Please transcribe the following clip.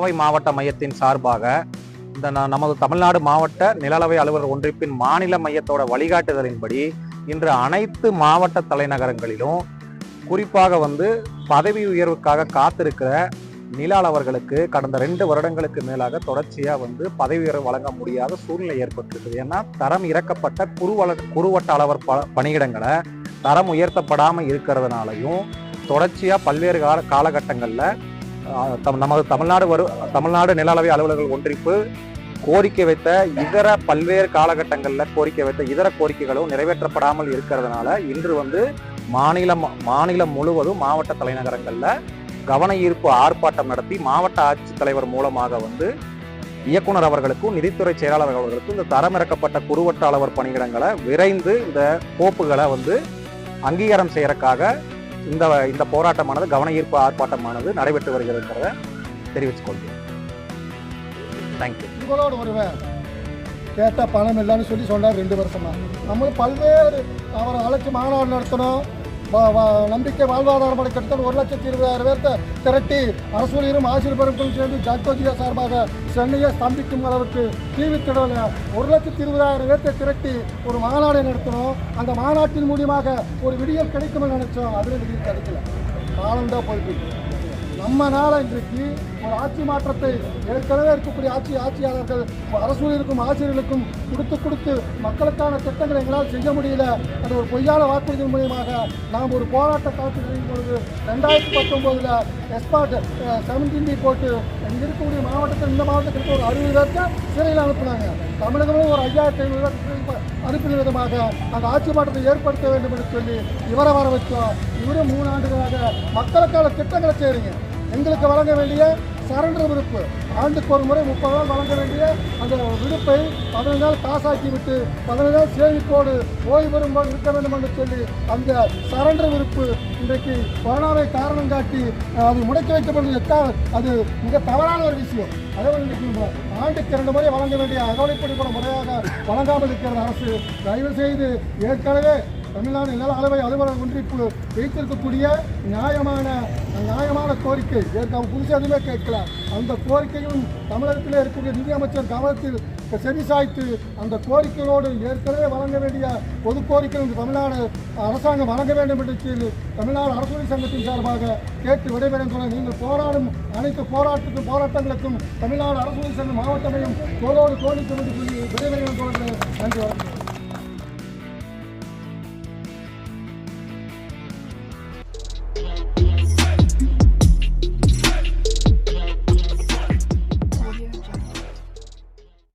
கோவை மாவட்ட மையத்தின் சார்பாக இந்த நமது தமிழ்நாடு மாவட்ட நில அளவை அலுவலர் ஒன்றிப்பின் மாநில மையத்தோட வழிகாட்டுதலின்படி இன்று அனைத்து மாவட்ட தலைநகரங்களிலும் குறிப்பாக பதவி உயர்வுக்காக காத்திருக்கிற நில அளவர்களுக்கு கடந்த 2 வருடங்களுக்கு மேலாக தொடர்ச்சியா பதவி உயர்வு வழங்க முடியாத சூழ்நிலை ஏற்பட்டிருக்குது. ஏன்னா தரம் இறக்கப்பட்ட குறுவட்ட அளவர் பணியிடங்களை தரம் உயர்த்தப்படாமல் இருக்கிறதுனாலையும் தொடர்ச்சியா பல்வேறு காலகட்டங்களில் நமது தமிழ்நாடு நில அளவை அலுவலர்கள் ஒன்றிப்பு கோரிக்கை வைத்த பல்வேறு காலகட்டங்களில் கோரிக்கை வைத்த இதர கோரிக்கைகளும் நிறைவேற்றப்படாமல் இருக்கிறதுனால இன்று மாநிலம் முழுவதும் மாவட்ட தலைநகரங்களில் கவன ஈர்ப்பு ஆர்ப்பாட்டம் நடத்தி மாவட்ட ஆட்சித்தலைவர் மூலமாக இயக்குனர் அவர்களுக்கும் நிதித்துறை செயலாளர் அவர்களுக்கும் இந்த தரமிறக்கப்பட்ட குறுவட்ட அளவர் பணியிடங்களை விரைந்து இந்த கோப்புகளை அங்கீகாரம் செய்யறதுக்காக இந்த போராட்டமானது கவன ஈர்ப்பு ஆர்ப்பாட்டமானது நடைபெற்று வருகிறதுங்கிறத தெரிவித்துக் கொள்கிறேன். தேங்க்யூ. உங்களோட ஒருவன் கேட்ட பணம் இல்லைன்னு சொன்னார் 2 வருஷமா. நம்ம பல்வேறு அவரை அழைச்சி மாநாடு நடத்தணும், நம்பிக்கை வாழ்வாதார படை கிட்டத்தட்ட 1,20,000 பேர்த்த திரட்டி அரசூழியரும் ஆசிரியர்களும் சேர்ந்து ஜாக்டோஜியா சார்பாக சென்னையை ஸ்தம்பிக்கும் அளவுக்கு டிவி திடல 1,20,000 பேர்த்தை திரட்டி ஒரு மாநாடு நடத்தணும். அந்த மாநாட்டின் மூலியமாக ஒரு விடியல் கிடைக்கும்னு நினைச்சோம். அதில் விடியல் கிடைக்கல. காலம்தான் போயிட்டு நம்ம நாள இன்றைக்கு ஒரு ஆட்சி மாற்றத்தை ஏற்கனவே இருக்கக்கூடிய ஆட்சியாளர்கள் அரசூழியருக்கும் ஆசிரியர்களுக்கும் கொடுத்து மக்களுக்கான திட்டங்களை எங்களால் செய்ய முடியல. அது ஒரு பொய்யான வாக்குறுதியின் மூலியமாக நாம் ஒரு போராட்ட காட்சி செய்யும் பொழுது 2019 எஸ்பாட் 17 போட்டு இங்கே இருக்கக்கூடிய மாவட்டத்தில் இந்த மாவட்டத்திற்கு ஒரு 60 பேருக்கு சிறையில் அனுப்புனாங்க. தமிழகமும் ஒரு 5,500 அனுப்பின விதமாக அந்த ஆட்சி மாற்றத்தை ஏற்படுத்த வேண்டும் என்று சொல்லி இவரை வர வச்சோம். இவரும் 3 ஆண்டுகளாக மக்களுக்கான திட்டங்களை செய்கிறீங்க. எங்களுக்கு வழங்க வேண்டிய சரண்டர் விடுப்பு ஆண்டுக்கு ஒரு முறை 30 நாள் வழங்க வேண்டிய அந்த விடுப்பை 15 நாள் காசாக்கி விட்டு 15 நாள் சேமிப்போடு ஓய்வு பெறும்போது இருக்க வேண்டும் என்று சொல்லி அந்த சரண்டர் விடுப்பு இன்றைக்கு கொரோனாவை காரணம் காட்டி அது முடக்கி வைக்கப்படுவது அது மிக தவறான ஒரு விஷயம். அதே இன்றைக்கு ஆண்டுக்கு 2 முறை வழங்க வேண்டிய அகவலைப்படி கூட முறையாக வழங்காமல் இருக்கிற அரசு தயவு செய்து ஏற்கனவே தமிழ்நாடு நில அளவை அலுவலர் ஒன்றிப்பு வைத்திருக்கக்கூடிய நியாயமான கோரிக்கை புதுசாக எதுவுமே கேட்கலாம். அந்த கோரிக்கையும் தமிழகத்தில் இருக்கக்கூடிய நிதியமைச்சர் கவனத்தில் செவிசாய்த்து அந்த கோரிக்கையோடு ஏற்கனவே வழங்க வேண்டிய பொது கோரிக்கைகள் தமிழ்நாடு அரசாங்கம் வழங்க வேண்டும் என்று சொல்லி தமிழ்நாடு அரசு சங்கத்தின் சார்பாக கேட்டு விடைபெறும் சொல்ல நீங்கள் போராடும் அனைத்து போராட்டங்களுக்கும் தமிழ்நாடு அரசு சங்கம் மாவட்டமையும் தோளோடு தோழிக்கும் என்று சொல்லி விடைபெறும் சொல்ல நன்றி.